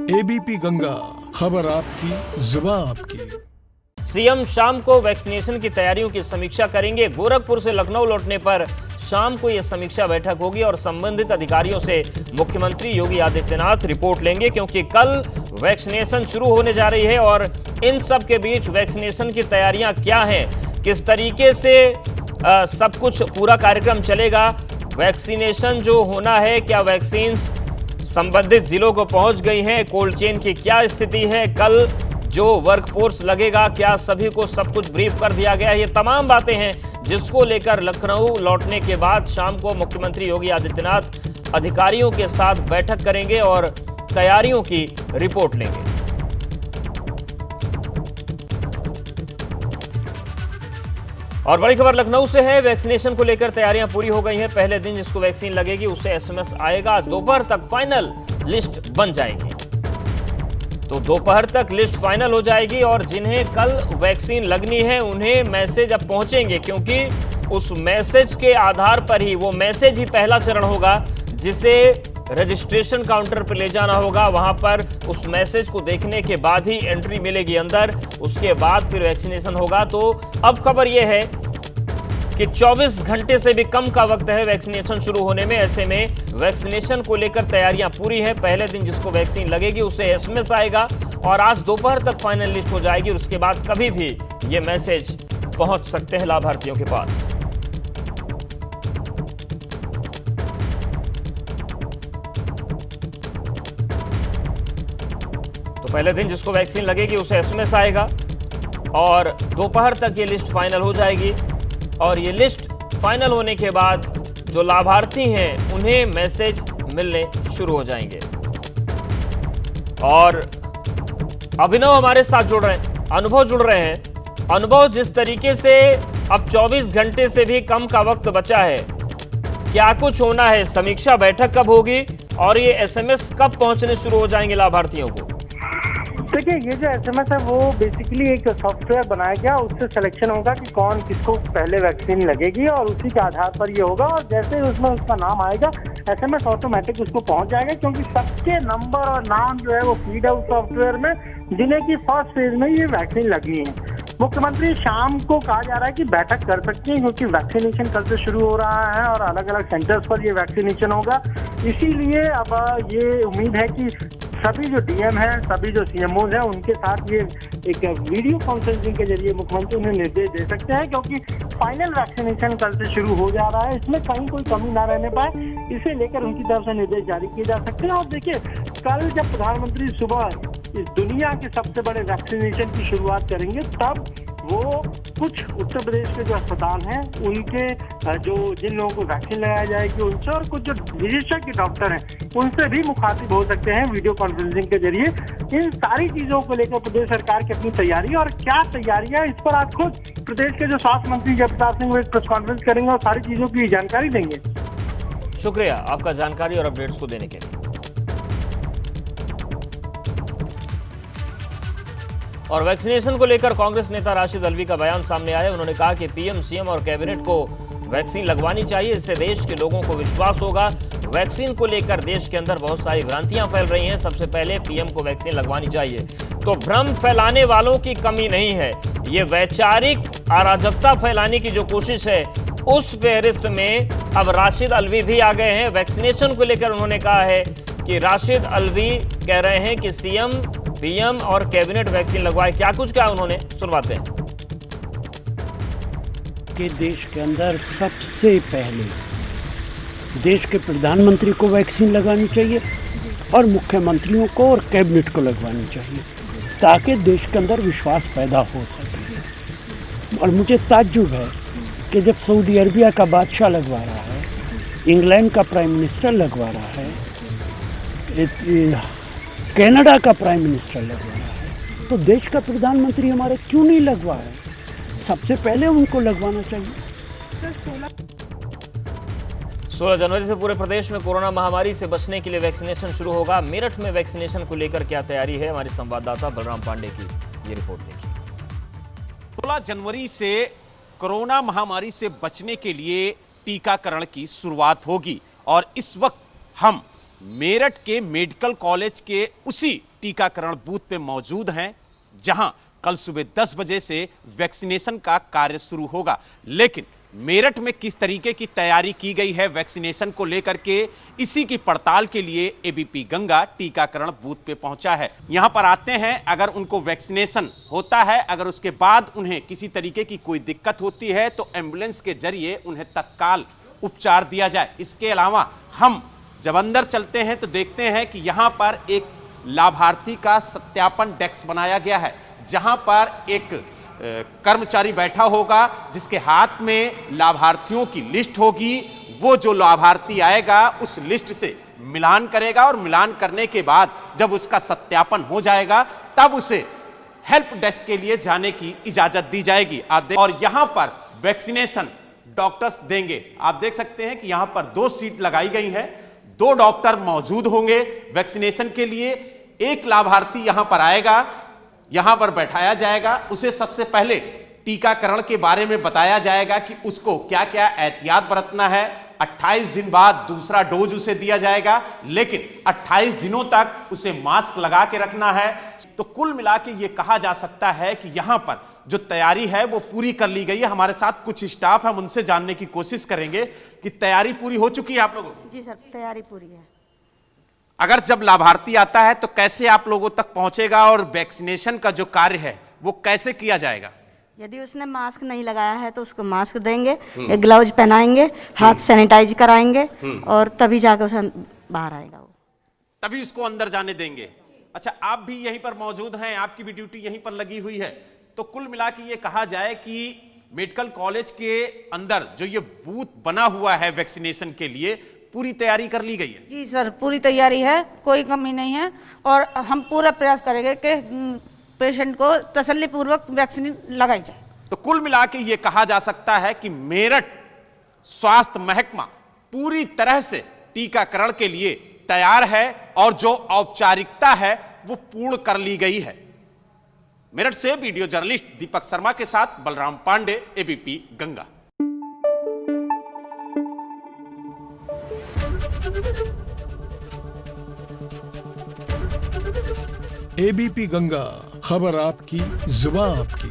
ABP Ganga, खबर आपकी, जुबान आपकी। सीएम शाम को वैक्सीनेशन की तैयारियों की समीक्षा करेंगे। गोरखपुर से लखनऊ लौटने पर शाम को यह समीक्षा बैठक होगी और संबंधित अधिकारियों से मुख्यमंत्री योगी आदित्यनाथ रिपोर्ट लेंगे, क्योंकि कल वैक्सीनेशन शुरू होने जा रही है। और इन सब के बीच वैक्सीनेशन की तैयारियां क्या हैं, किस तरीके से सब कुछ पूरा कार्यक्रम चलेगा, वैक्सीनेशन जो होना है, क्या वैक्सीन संबंधित जिलों को पहुंच गई हैं, कोल्ड चेन की क्या स्थिति है, कल जो वर्कफोर्स लगेगा क्या सभी को सब कुछ ब्रीफ कर दिया गया है। ये तमाम बातें हैं जिसको लेकर लखनऊ लौटने के बाद शाम को मुख्यमंत्री योगी आदित्यनाथ अधिकारियों के साथ बैठक करेंगे और तैयारियों की रिपोर्ट लेंगे। और बड़ी खबर लखनऊ से है। वैक्सीनेशन को लेकर तैयारियां पूरी हो गई हैं। पहले दिन जिसको वैक्सीन लगेगी उसे एसएमएस आएगा। आज दोपहर तक फाइनल लिस्ट बन जाएगी, तो दोपहर तक लिस्ट फाइनल हो जाएगी और जिन्हें कल वैक्सीन लगनी है उन्हें मैसेज अब पहुंचेंगे, क्योंकि उस मैसेज के आधार पर ही, वो मैसेज ही पहला चरण होगा जिसे रजिस्ट्रेशन काउंटर पर ले जाना होगा। वहां पर उस मैसेज को देखने के बाद ही एंट्री मिलेगी अंदर, उसके बाद फिर वैक्सीनेशन होगा। तो अब खबर यह है कि 24 घंटे से भी कम का वक्त है वैक्सीनेशन शुरू होने में। ऐसे में वैक्सीनेशन को लेकर तैयारियां पूरी हैं। पहले दिन जिसको वैक्सीन लगेगी उसे एसएमएस आएगा और आज दोपहर तक फाइनल लिस्ट हो जाएगी। उसके बाद कभी भी ये मैसेज पहुंच सकते हैं लाभार्थियों के पास। तो पहले दिन जिसको वैक्सीन लगेगी उसे एसएमएस आएगा और दोपहर तक ये लिस्ट फाइनल हो जाएगी। और ये लिस्ट फाइनल होने के बाद जो लाभार्थी हैं उन्हें मैसेज मिलने शुरू हो जाएंगे। और अभिनव हमारे साथ जुड़ रहे हैं, अनुभव जुड़ रहे हैं। अनुभव, जिस तरीके से अब 24 घंटे से भी कम का वक्त बचा है, क्या कुछ होना है, समीक्षा बैठक कब होगी और ये एसएमएस कब पहुंचने शुरू हो जाएंगे लाभार्थियों को? देखिए, ये जो एसएमएस है वो बेसिकली एक सॉफ्टवेयर बनाया गया, उससे सिलेक्शन होगा कि कौन किसको पहले वैक्सीन लगेगी और उसी के आधार पर ये होगा। और जैसे उसमें उसका नाम आएगा एसएमएस ऑटोमेटिक उसको पहुंच जाएगा, क्योंकि सबके नंबर और नाम जो है वो फीड है उस सॉफ्टवेयर में, जिन्हें की फर्स्ट फेज में ये वैक्सीन लगी है। मुख्यमंत्री शाम को कहा जा रहा है कि बैठक कर सकते हैं, क्योंकि वैक्सीनेशन कल से शुरू हो रहा है और अलग अलग सेंटर्स पर ये वैक्सीनेशन होगा। इसीलिए अब ये उम्मीद है कि सभी जो डीएम हैं, सभी जो सीएमओज हैं, उनके साथ ये एक वीडियो कॉन्फ्रेंसिंग के जरिए मुख्यमंत्री उन्हें निर्देश दे सकते हैं, क्योंकि फाइनल वैक्सीनेशन कल से शुरू हो जा रहा है। इसमें कहीं कोई कमी ना रहने पाए, इसे लेकर उनकी तरफ से निर्देश जारी किए जा सकते हैं। और देखिए, कल जब प्रधानमंत्री सुबह इस दुनिया के सबसे बड़े वैक्सीनेशन की शुरुआत करेंगे, तब वो कुछ उत्तर प्रदेश के जो अस्पताल हैं उनके जो जिन लोगों को वैक्सीन लगाई जाएगी उनसे, और कुछ जो विशेषज्ञ डॉक्टर हैं उनसे भी मुखातिब हो सकते हैं वीडियो कॉन्फ्रेंसिंग के जरिए। इन सारी चीजों को लेकर प्रदेश सरकार की अपनी तैयारी और क्या तैयारियां, इस पर आज खुद प्रदेश के जो स्वास्थ्य मंत्री जयप्रताप सिंह वो एक प्रेस कॉन्फ्रेंस करेंगे और सारी चीजों की जानकारी देंगे। शुक्रिया आपका जानकारी और अपडेट्स को देने के लिए। और वैक्सीनेशन को लेकर कांग्रेस नेता राशिद अल्वी का बयान सामने आया। उन्होंने कहा कि पीएम, सीएम और कैबिनेट को वैक्सीन लगवानी चाहिए, इससे देश के लोगों को विश्वास होगा। वैक्सीन को लेकर देश के अंदर बहुत सारी भ्रांतियां फैल रही हैं। सबसे पहले पीएम को वैक्सीन लगवानी चाहिए। तो भ्रम फैलाने वालों की कमी नहीं है, ये वैचारिक अराजकता फैलाने की जो कोशिश है, उस फहरिस्त में अब राशिद अल्वी भी आ गए हैं। वैक्सीनेशन को लेकर उन्होंने कहा है कि राशिद अल्वी कह रहे हैं कि सीएम, पीएम और कैबिनेट वैक्सीन लगवाए। क्या कुछ क्या उन्होंने, सुनवाते हैं। कि देश के अंदर सबसे पहले देश के प्रधानमंत्री को वैक्सीन लगानी चाहिए और मुख्यमंत्रियों को और कैबिनेट को लगवानी चाहिए, ताकि देश के अंदर विश्वास पैदा हो सके। और मुझे ताज्जुब है कि जब सऊदी अरबिया का बादशाह लगवा रहा है, इंग्लैंड का प्राइम मिनिस्टर लगवा रहा है, कनाडा का प्राइम मिनिस्टर लगवा रहा है, तो देश का प्रधानमंत्री हमारा क्यों नहीं लगवा है? सबसे पहले उनको लगवाना चाहिए। 16 जनवरी से पूरे प्रदेश में कोरोना महामारी से बचने के लिए वैक्सीनेशन शुरू होगा। मेरठ में वैक्सीनेशन को लेकर क्या तैयारी है, हमारे संवाददाता बलराम पांडे की ये रिपोर्ट देखिए। 16 जनवरी से कोरोना महामारी से बचने के लिए टीकाकरण की शुरुआत होगी और इस वक्त हम मेरठ के मेडिकल कॉलेज के उसी टीकाकरण बूथ पे मौजूद हैं जहां कल सुबह 10 बजे से वैक्सीनेशन का कार्य शुरू होगा। लेकिन मेरठ में किस तरीके की तैयारी की गई है वैक्सीनेशन को लेकर के, इसी की पड़ताल के लिए एबीपी गंगा टीकाकरण बूथ पे पहुंचा है। यहां पर आते हैं, अगर उनको वैक्सीनेशन होता है, अगर उसके बाद उन्हें किसी तरीके की कोई दिक्कत होती है तो एम्बुलेंस के जरिए उन्हें तत्काल उपचार दिया जाए। इसके अलावा हम जब अंदर चलते हैं तो देखते हैं कि यहां पर एक लाभार्थी का सत्यापन डेस्क बनाया गया है, जहां पर एक कर्मचारी बैठा होगा जिसके हाथ में लाभार्थियों की लिस्ट होगी। वो जो लाभार्थी आएगा उस लिस्ट से मिलान करेगा और मिलान करने के बाद जब उसका सत्यापन हो जाएगा तब उसे हेल्प डेस्क के लिए जाने की इजाजत दी जाएगी। और यहां पर वैक्सीनेशन डॉक्टर्स देंगे। आप देख सकते हैं कि यहां पर 2 सीट लगाई गई हैं, 2 डॉक्टर मौजूद होंगे वैक्सीनेशन के लिए। एक लाभार्थी यहां पर आएगा, यहां पर बैठाया जाएगा, उसे सबसे पहले टीकाकरण के बारे में बताया जाएगा कि उसको क्या क्या एहतियात बरतना है। 28 दिन बाद दूसरा डोज उसे दिया जाएगा, लेकिन 28 दिनों तक उसे मास्क लगा के रखना है। तो कुल मिला के ये कहा जा सकता है कि यहां पर जो तैयारी है वो पूरी कर ली गई है। हमारे साथ कुछ स्टाफ है, हम उनसे जानने की कोशिश करेंगे कि तैयारी पूरी हो चुकी है आप लोगों की? जी सर, तैयारी पूरी है। अगर जब लाभार्थी आता है तो कैसे आप लोगों तक पहुंचेगा और वैक्सीनेशन का जो कार्य है वो कैसे किया जाएगा? यदि उसने मास्क नहीं लगाया है तो उसको मास्क देंगे, ग्लव्स पहनाएंगे, हाथ सैनिटाइज कराएंगे और तभी जाकर उसे बाहर आएगा, वो तभी उसको अंदर जाने देंगे। अच्छा, आप भी यहीं पर मौजूद हैं, आपकी भी ड्यूटी यहीं पर लगी हुई है। तो कुल मिला के ये कहा जाए कि मेडिकल कॉलेज के अंदर जो ये बूथ बना हुआ है वैक्सीनेशन के लिए, पूरी तैयारी कर ली गई है? जी सर, पूरी तैयारी है, कोई कमी नहीं है और हम पूरा प्रयास करेंगे कि पेशेंट को तसल्लीपूर्वक वैक्सीन लगाई जाए। तो कुल मिला के ये कहा जा सकता है कि मेरठ स्वास्थ्य महकमा पूरी तरह से टीकाकरण के लिए तैयार है और जो औपचारिकता है वो पूर्ण कर ली गई है। मेरठ से वीडियो जर्नलिस्ट दीपक शर्मा के साथ बलराम पांडे, एबीपी गंगा। एबीपी गंगा, खबर आपकी, जुबान आपकी।